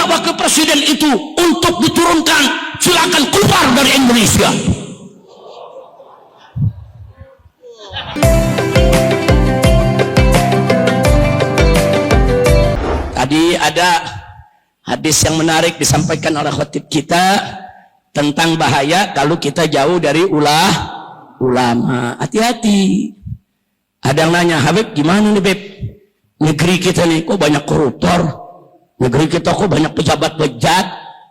wakil presiden itu untuk diturunkan, silakan keluar dari Indonesia. Tadi ada hadis yang menarik disampaikan oleh khatib kita tentang bahaya kalau kita jauh dari ulama. Hati-hati. Ada yang nanya, Habib gimana nih Beb? Negeri kita nih kok banyak koruptor, negeri kita kok banyak pejabat bejat.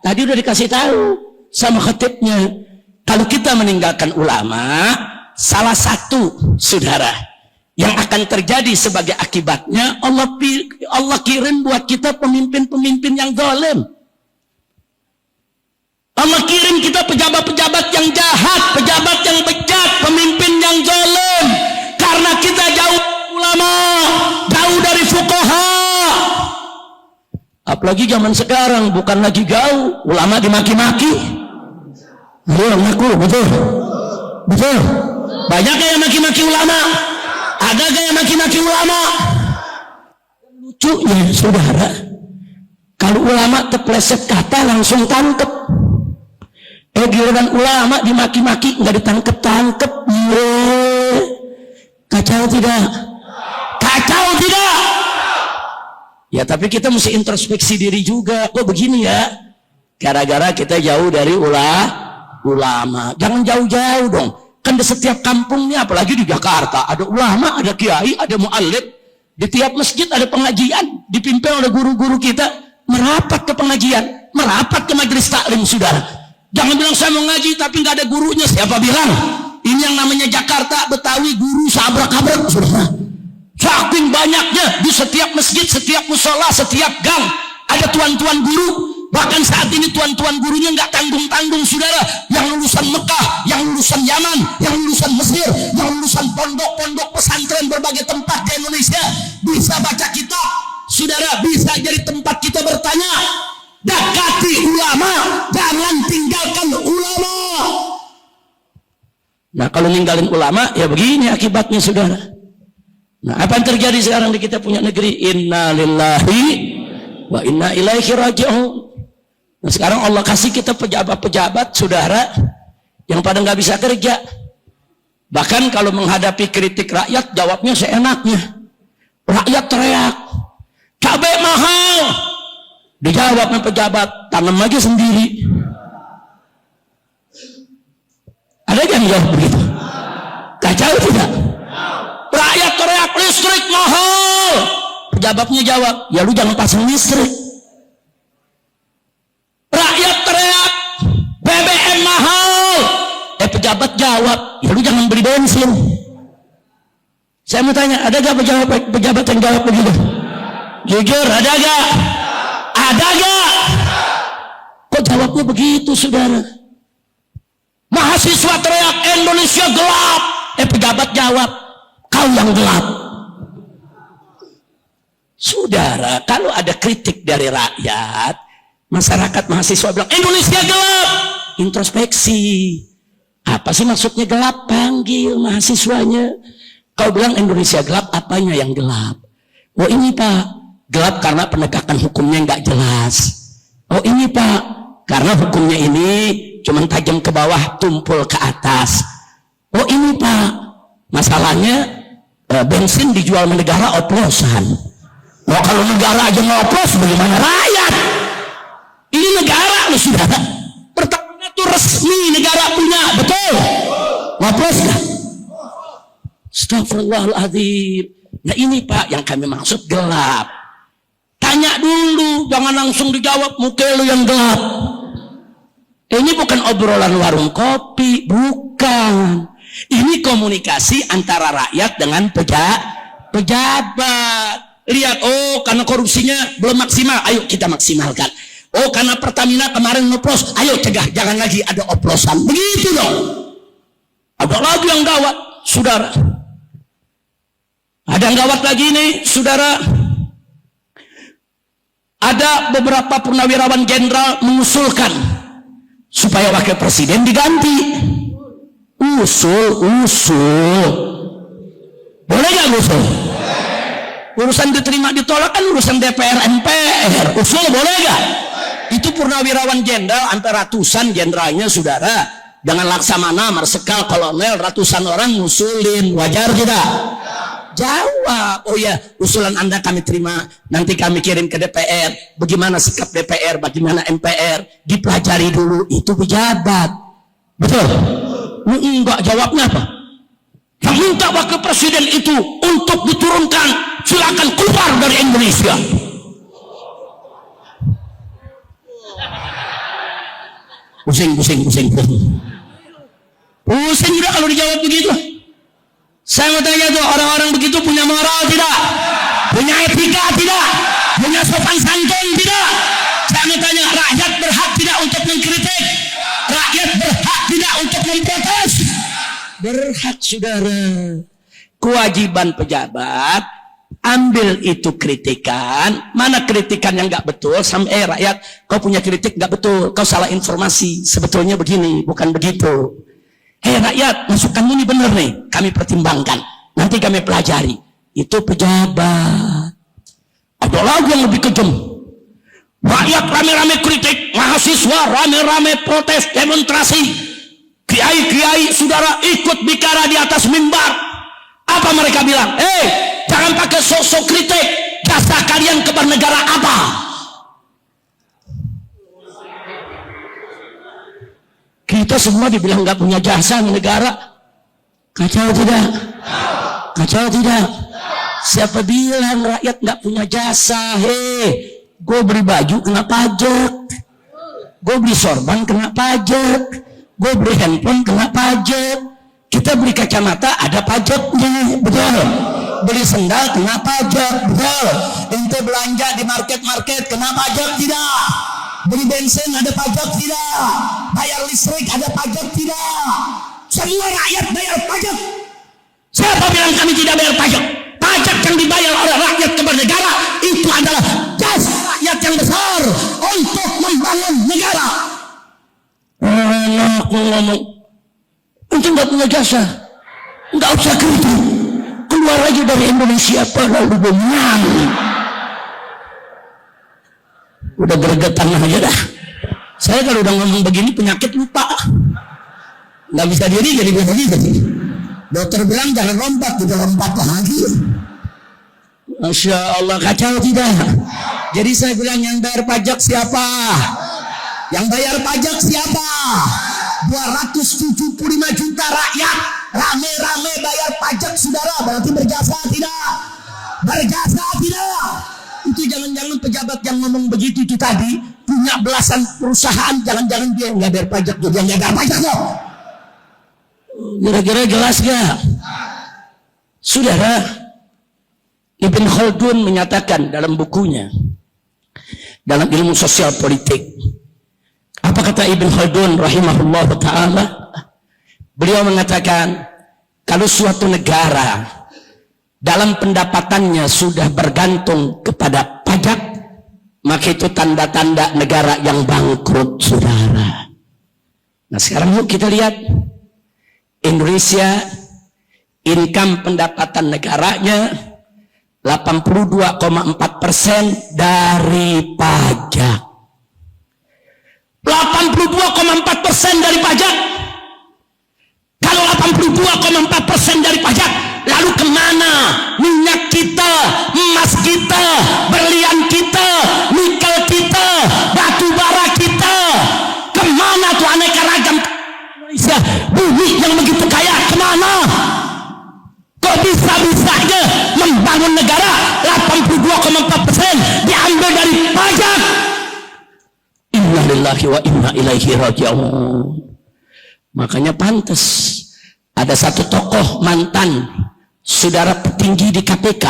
Tadi udah dikasih tahu sama khatibnya, kalau kita meninggalkan ulama, salah satu saudara yang akan terjadi sebagai akibatnya, Allah kirim buat kita pemimpin-pemimpin yang zalim. Allah kirim kita pejabat-pejabat yang jahat, pejabat yang bejat, pemimpin yang zalim. Karena kita jauh ulama, jauh dari fuqaha. Apalagi zaman sekarang, bukan lagi jauh, ulama dimaki-maki. Betul. Banyak yang maki-maki ulama. Ada gaya maki-maki ulama. Lucunya saudara, kalau ulama terpleset kata langsung tangkep. Giliran ulama dimaki-maki nggak ditangkep-tangkep. Kacau tidak? Kacau tidak? Ya tapi kita mesti introspeksi diri juga. Kok begini ya? Gara-gara kita jauh dari ulama. Jangan jauh-jauh dong. Kan di setiap kampungnya, apalagi di Jakarta, ada ulama, ada kiai, ada mu'allim. Di tiap masjid ada pengajian, dipimpin oleh guru-guru kita. Merapat ke pengajian, merapat ke majelis taklim, saudara. Jangan bilang saya mau ngaji tapi nggak ada gurunya. Siapa bilang? Ini yang namanya Jakarta, Betawi, guru sabrak-abrak, saudara. Saking banyaknya di setiap masjid, setiap musola, setiap gang ada tuan-tuan guru. Bahkan saat ini tuan-tuan gurunya nggak tanggung-tanggung, saudara. Yang lulusan Mekah, yang lulusan Yaman, yang lulusan Mesir, yang lulusan pondok-pondok pesantren berbagai tempat di Indonesia bisa baca kitab, saudara. Bisa jadi tempat kita bertanya. Dekati ulama, jangan tinggalkan ulama. Nah kalau ninggalin ulama, ya begini akibatnya, saudara. Nah apa yang terjadi sekarang di kita punya negeri? Inna lillahi wa inna ilaihi raji'un. Nah, sekarang Allah kasih kita pejabat-pejabat, saudara, yang pada nggak bisa kerja. Bahkan kalau menghadapi kritik rakyat, jawabnya seenaknya. Rakyat teriak, cabai mahal. Dijawabnya pejabat, tanam aja sendiri. Ada yang jawab begitu? Kacau tidak? Rakyat teriak, listrik mahal. Pejabatnya jawab, ya lu jangan pasang listrik. Rakyat teriak, BBM mahal. Pejabat jawab, ya lu jangan beli bensin. Saya mau tanya, ada gak pejabat yang jawab begitu? Jujur, ada gak? Ada gak? Kok jawabnya begitu, saudara? Mahasiswa teriak, Indonesia gelap. Pejabat jawab, kau yang gelap. Saudara, kalau ada kritik dari rakyat, masyarakat mahasiswa bilang Indonesia gelap, introspeksi. Apa sih maksudnya gelap? Panggil mahasiswanya. Kau bilang Indonesia gelap, apanya yang gelap? Oh ini Pak, gelap karena penegakan hukumnya nggak jelas. Oh ini Pak, karena hukumnya ini cuma tajam ke bawah, tumpul ke atas. Oh ini Pak, masalahnya bensin dijual sama negara oplosan. Oh kalau negara aja ngoplos, bagaimana rakyat? Ini negara loh, saudara. Pertamina itu resmi negara punya, betul? Ngoplos gak? Astagfirullahaladzim. Nah ini Pak yang kami maksud gelap. Tanya dulu, jangan langsung dijawab muka lu yang gelap. Ini bukan obrolan warung kopi, bukan. Ini komunikasi antara rakyat dengan pejabat. Lihat, oh karena korupsinya belum maksimal, ayo kita maksimalkan. Oh karena Pertamina kemarin ngoplos, ayo cegah, jangan lagi ada oplosan. Begitu dong. Ada lagi yang gawat, saudara. Ada yang gawat lagi nih, saudara. Ada beberapa purnawirawan jenderal mengusulkan supaya wakil presiden diganti. Usul. Boleh gak usul? Urusan diterima ditolak kan urusan DPR MPR. Usul boleh gak? Itu purnawirawan jenderal, sampai ratusan jenderalnya saudara. Dengan Laksamana, Marsikal, Kolonel, ratusan orang ngusulin. Wajar tidak? Jawab. Oh ya, usulan Anda kami terima. Nanti kami kirim ke DPR. Bagaimana sikap DPR, bagaimana MPR. Dipelajari dulu. Itu pejabat. Betul? Enggak, jawabnya apa? Yang minta wakil presiden itu untuk diturunkan, silakan keluar dari Indonesia. Pusing juga kalau dijawab begitu. Saya mau tanya tuh, orang-orang begitu punya moral tidak? Punya etika tidak? Punya sopan santun tidak? Saya mau tanya, rakyat berhak tidak untuk mengkritik? Rakyat berhak tidak untuk memprotes? Berhak, saudara. Kewajiban pejabat, ambil itu kritikan. Mana kritikan yang nggak betul? Sampai rakyat, kau punya kritik nggak betul, kau salah informasi. Sebetulnya begini, bukan begitu. Rakyat, masukanmu ini benar nih, kami pertimbangkan. Nanti kami pelajari. Itu pejabat. Ada lagi yang lebih kejam. Rakyat rame-rame kritik, mahasiswa rame-rame protes, demonstrasi. Kiai-kiai saudara ikut bicara di atas mimbar. Apa mereka bilang? Jangan pakai sok-sok kritik. Jasa kalian ke bernegara apa? Kita semua dibilang nggak punya jasa negara. Kacau tidak? Kacau tidak? Siapa bilang rakyat nggak punya jasa? Gue beli baju kena pajak. Gue beli sorban kena pajak. Gue beli handphone kena pajak. Kita beli kacamata ada pajaknya, betul. Beli sendal kena pajak, betul. Ente belanja di market-market kena pajak tidak? Beli bensin ada pajak tidak? Bayar listrik ada pajak tidak? Semua rakyat bayar pajak. Siapa bilang kami tidak bayar pajak? Pajak yang dibayar oleh rakyat kepada negara itu adalah jasa rakyat yang besar untuk membangun negara. Enak ngomong, itu nggak punya jasa, nggak usah kritik, keluar aja dari Indonesia lalu benyang. Udah gregetan aja dah. Saya kalau udah ngomong begini penyakit lupa, nggak bisa diri jadi begitu. Dokter bilang jangan lompat, udah lompat lagi. Masya Allah, kacau tidak? Jadi saya bilang yang bayar pajak siapa? Yang bayar pajak siapa? 275 juta rakyat rame-rame bayar pajak, saudara. Berarti berjasa tidak? Berjasa tidak? Itu jangan-jangan pejabat yang ngomong begitu itu tadi punya belasan perusahaan, jangan-jangan dia nggak bayar pajak, dia nggak bayar pajak loh. Kira-kira jelas gak? Saudara, Ibn Khaldun menyatakan dalam bukunya, dalam ilmu sosial politik, apa kata Ibn Khaldun rahimahullah ta'ala? Beliau mengatakan, kalau suatu negara dalam pendapatannya sudah bergantung kepada pajak, maka itu tanda-tanda negara yang bangkrut, saudara. Nah sekarang yuk kita lihat Indonesia, income pendapatan negaranya 82,4% dari pajak. 82,4% dari pajak. Kalau 82,4% dari pajak, lalu kemana minyak kita, emas kita, berlian kita, nikel kita, batu bara kita? Kemana tuh aneka ragam Indonesia? Bumi yang begitu kaya kemana? Kok bisa-bisanya membangun negara 82,4% diambil dari pajak? Inna lillahi wa inna ilaihi raji'un. Makanya pantas ada satu tokoh mantan saudara petinggi di KPK,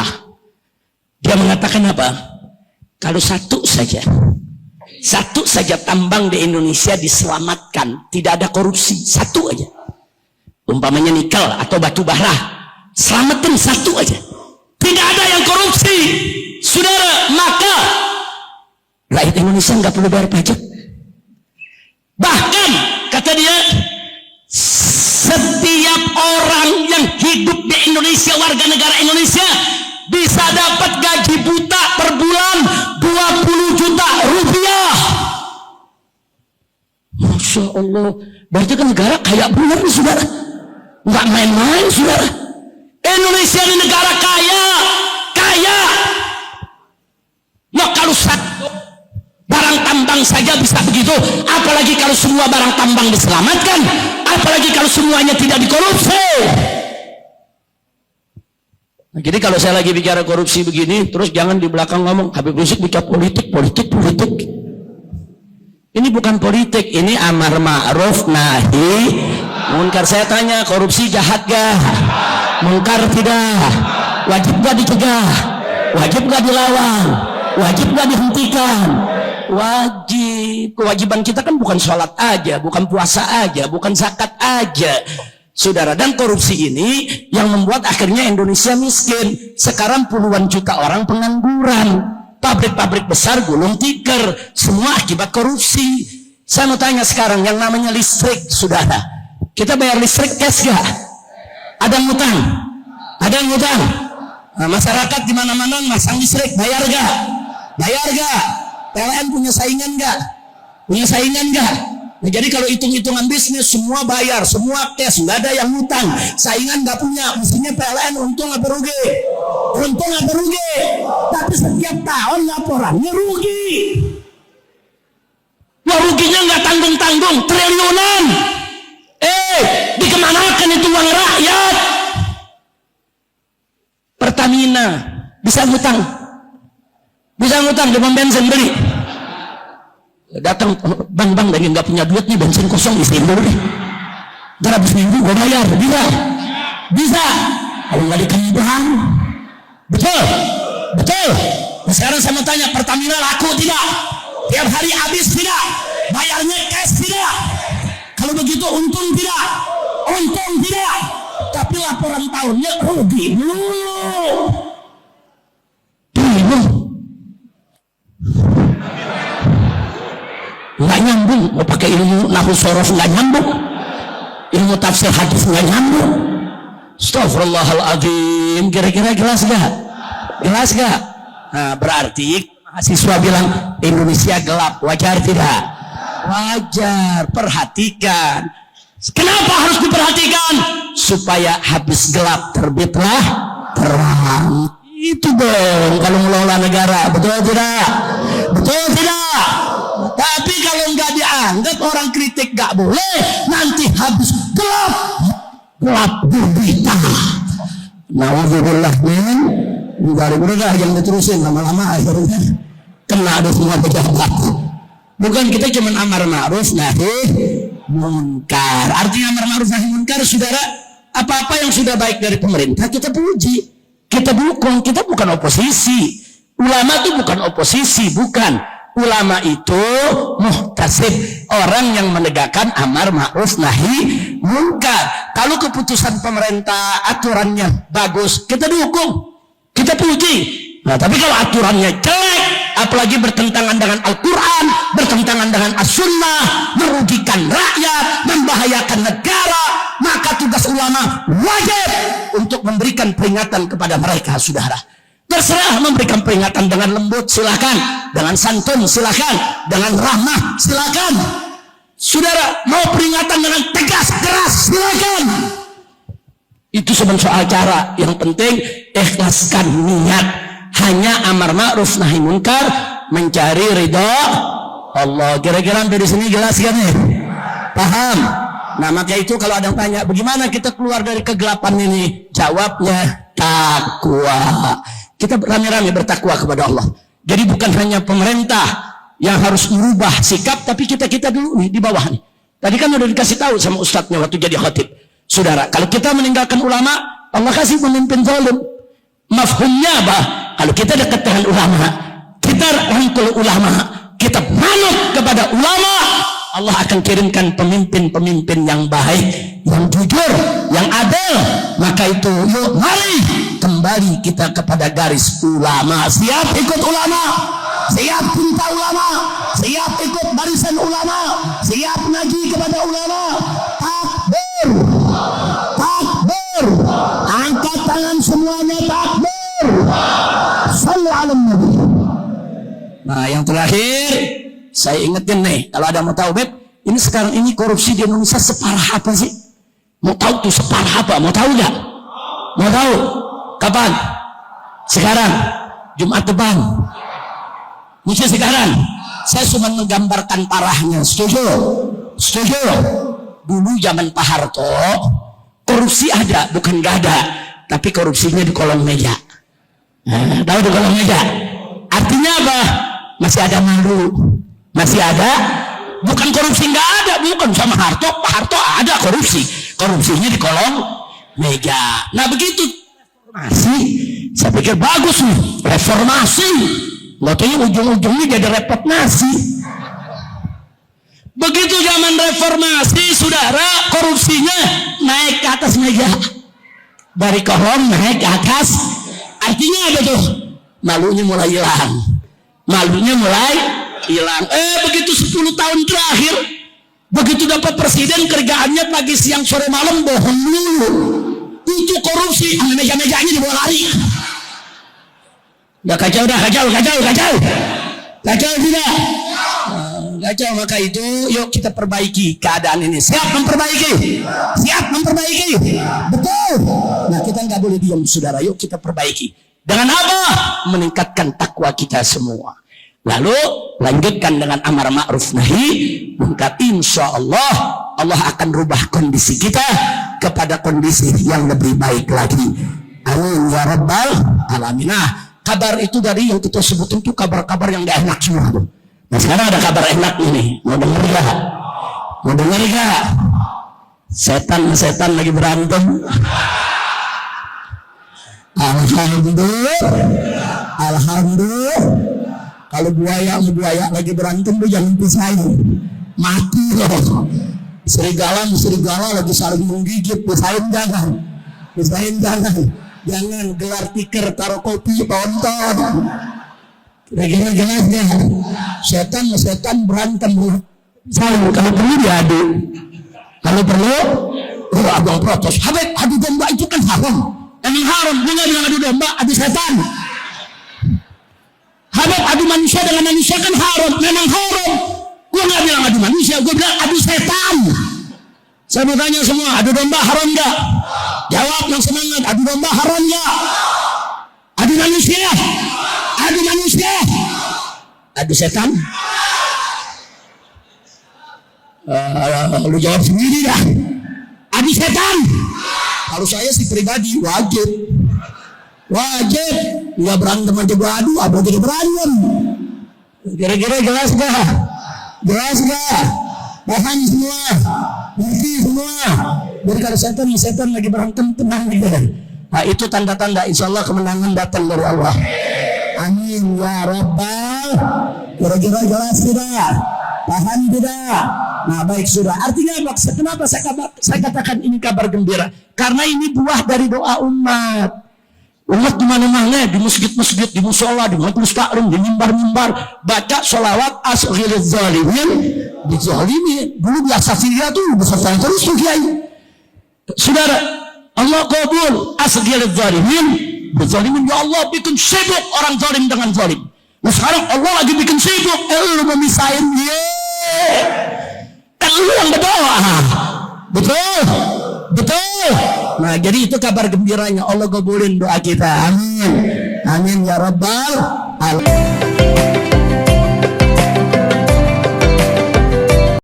dia mengatakan apa? Kalau satu saja tambang di Indonesia diselamatkan, tidak ada korupsi, satu aja, umpamanya nikel atau batu bara, selamatin satu aja, tidak ada yang korupsi, saudara, maka rakyat Indonesia nggak perlu bayar pajak. Bahkan kata dia, setiap orang yang hidup di Indonesia, warga negara Indonesia, bisa dapat gaji buta per bulan 20 juta rupiah. Masya Allah. Berarti kan negara kaya benar nih saudara. Nggak main-main saudara. Indonesia ini negara kaya. Kaya. Nah kalau satu barang tambang saja bisa begitu, apalagi kalau semua barang tambang diselamatkan, apalagi kalau semuanya tidak dikorupsi. Nah, jadi kalau saya lagi bicara korupsi begini, terus jangan di belakang ngomong Habib Rizik bicara politik. Ini bukan politik, ini amar ma'ruf nahi munkar. Saya tanya, korupsi jahat gak? Munkar tidak? Wajib gak dicegah? Wajib gak dilawan? Wajib gak dihentikan? Wajib. Kewajiban kita kan bukan sholat aja, bukan puasa aja, bukan zakat aja saudara. Dan korupsi ini yang membuat akhirnya Indonesia miskin. Sekarang puluhan juta orang pengangguran. Pabrik-pabrik besar gulung tikar, semua akibat korupsi. Saya mau tanya sekarang, yang namanya listrik, saudara, kita bayar listrik cash gak? Ada yang ngutang? Ada yang ngutang? Nah, masyarakat di mana-mana masang listrik, bayar gak? Bayar gak? PLN punya saingan gak? Punya saingan gak? Nah, jadi kalau hitung-hitungan bisnis semua bayar, semua cash, nggak ada yang ngutang. Saingan nggak punya, mestinya PLN untung apa rugi? Untung apa rugi? Tapi setiap tahun laporannya rugi. Wah, ruginya nggak tanggung-tanggung, triliunan. Dikemanakan itu uang rakyat? Pertamina bisa ngutang di pom bensin beli. Datang bang lagi nggak punya duit nih, bensin kosong, isiin dulu deh. Ntar habis minggu gue bayar, bisa. Kalau nggak dikasih bang, betul. Nah, sekarang saya mau tanya, Pertamina laku tidak? Tiap hari habis tidak? Bayarnya cash tidak? Kalau begitu untung tidak? Untung tidak. Tapi laporan tahunnya rugi dulu. Nggak nyambung. Mau pakai ilmu nahwu sorof nggak nyambung, ilmu tafsir hadis nggak nyambung. Astagfirullahaladzim. Kira-kira jelas gak? Jelas gak? Nah, berarti mahasiswa bilang Indonesia gelap, wajar tidak? Wajar. Perhatikan. Kenapa harus diperhatikan? Supaya habis gelap terbitlah terang. Itu dong kalau mengelola negara. Betul tidak? Betul tidak? Tapi kalau nggak dianggap, orang kritik nggak boleh. Nanti habis gelap gulita. Nauzubillah min dari berdah yang diterusin lama-lama akhirnya kena ada semua pejabat. Bukan kita cuma amar ma'ruf nahi munkar. Artinya amar ma'ruf nahi munkar, saudara, apa-apa yang sudah baik dari pemerintah kita puji, kita dukung. Kita bukan oposisi. Ulama itu bukan oposisi, bukan. Ulama itu muhtasib, orang yang menegakkan amar ma'ruf nahi munkar. Kalau keputusan pemerintah aturannya bagus, kita dukung, kita puji. Nah, tapi kalau aturannya jelek, apalagi bertentangan dengan Al-Quran, bertentangan dengan As-Sunnah, merugikan rakyat, membahayakan negara, maka tugas ulama wajib untuk memberikan peringatan kepada mereka, saudara. Terserah memberikan peringatan dengan lembut, silakan. Dengan santun, silakan. Dengan rahmah, silakan. Saudara, mau peringatan dengan tegas, keras, silakan. Itu cuma soal cara. Yang penting ikhlaskan niat. Hanya amar ma'ruf nahi munkar, mencari ridha Allah. Kira-kira sampai di sini jelas kan nih? Paham? Nah, maka itu kalau ada yang tanya, bagaimana kita keluar dari kegelapan ini? Jawabnya takwa. Kita rame-rame bertakwa kepada Allah. Jadi bukan hanya pemerintah yang harus merubah sikap, tapi kita dulu nih di bawah nih. Tadi kan udah dikasih tahu sama ustadznya waktu jadi khatib. Saudara, kalau kita meninggalkan ulama, Allah kasih pemimpin zalim. Mafhumnya apa? Kalau kita dekat dengan ulama, kita rangkul ulama, kita manut kepada ulama, Allah akan kirimkan pemimpin-pemimpin yang baik, yang jujur, yang adil. Maka itu yuk mari kembali kita kepada garis ulama. Siap ikut ulama? Siap cinta ulama? Siap ikut barisan ulama? Siap ngaji kepada ulama? Takbir! Takbir! Angkat tangan semuanya, takbir! Sallu ala Nabi. Nah, yang terakhir saya ingetin nih, kalau ada mau tahu, Beb, Ini sekarang ini korupsi di Indonesia separah apa sih? Mau tahu tuh separah apa? Mau tahu nggak? Mau tahu? Kapan? Sekarang? Jumat depan? Mesti sekarang? Saya cuma menggambarkan parahnya. Setuju? Setuju? Dulu zaman Pak Harto, korupsi ada, bukan nggak ada, tapi korupsinya di kolong meja. Nah, tahu di kolong meja? Artinya apa? Masih ada malu, masih ada. Bukan korupsi nggak ada, bukan sama Harto. Pak Harto ada korupsi, korupsinya di kolong meja. Nah begitu reformasi, saya pikir bagus nih reformasi. Waktunya ujung-ujungnya jadi repot nasi. Begitu zaman reformasi, saudara, korupsinya naik ke atas meja, dari kolong naik ke atas. Artinya apa tuh? Malunya mulai hilang, malunya mulai hilang. Begitu 10 tahun terakhir, begitu dapat presiden, kerjaannya pagi siang sore malam bohong dulu. Itu korupsi, meja-mejanya dibawa lari. Udah kacau, kacau tidak? Kacau. Maka itu yuk kita perbaiki keadaan ini. Siap memperbaiki, betul. Nah kita nggak boleh diam, saudara. Yuk kita perbaiki. Dengan apa? Meningkatkan takwa kita semua. Lalu lanjutkan dengan amar ma'ruf nahi munkar. Insya Allah Allah akan rubah kondisi kita kepada kondisi yang lebih baik lagi. Amin ya rabbal alamin. Nah, kabar itu dari yang kita sebutin itu kabar-kabar yang gak enak semua tuh. Nah sekarang ada kabar enak ini. Mau denger gak? Mau denger gak? Setan lagi berantem. Alhamdulillah. Kalau buaya sama buaya lagi berantem tuh jangan pisahin, mati loh. Serigala lagi saling menggigit, pisahin jangan. Jangan gelar tikar, taruh kopi, tonton. Kira-kira jelas ya. Setan berantem, saling. Kalau perlu diadu, kalau perlu abang protes. Habib, adu domba itu kan haram. Emang haram? Gue nggak bilang adu domba, adu setan. Habib, adu manusia dengan manusia kan haram. Memang haram. Gue nggak bilang adu manusia, gue bilang adu setan. Saya mau tanya semua, adu domba haram nggak? Jawab yang semangat, adu domba haram nggak? Adu manusia? Adu setan? Lu jawab sendiri dah. Adu setan? Kalau saya sih pribadi wajib, nggak berantem aja gua adu, apa jadi berantem? Kira-kira jelas gak? Paham semua, ngerti semua. Jadi kalau setan lagi berantem, tenang gitu. Nah itu tanda-tanda insya Allah kemenangan datang dari Allah. Amin ya rabbal. Kira-kira jelas tidak? Paham tidak? Nah baik sudah. Artinya apa? Kenapa saya katakan ini kabar gembira? Karena ini buah dari doa umat. Umat di mana-mana, di masjid-masjid, di musola, di majelis taklim, di mimbar-mimbar, baca sholawat asghiril zalimin, dizalimin. Dulu biasa Syria tuh besar terus tuh kiai. Saudara, Allah kabul asghiril zalimin, dizalimin. Ya Allah bikin sibuk orang zalim dengan zalim. Nah sekarang Allah lagi bikin sibuk, lu memisahin dia. Kan lu yang berdoa. Betul. Nah jadi itu kabar gembiranya. Allah kabulin doa kita. Amin ya rabbal alamin.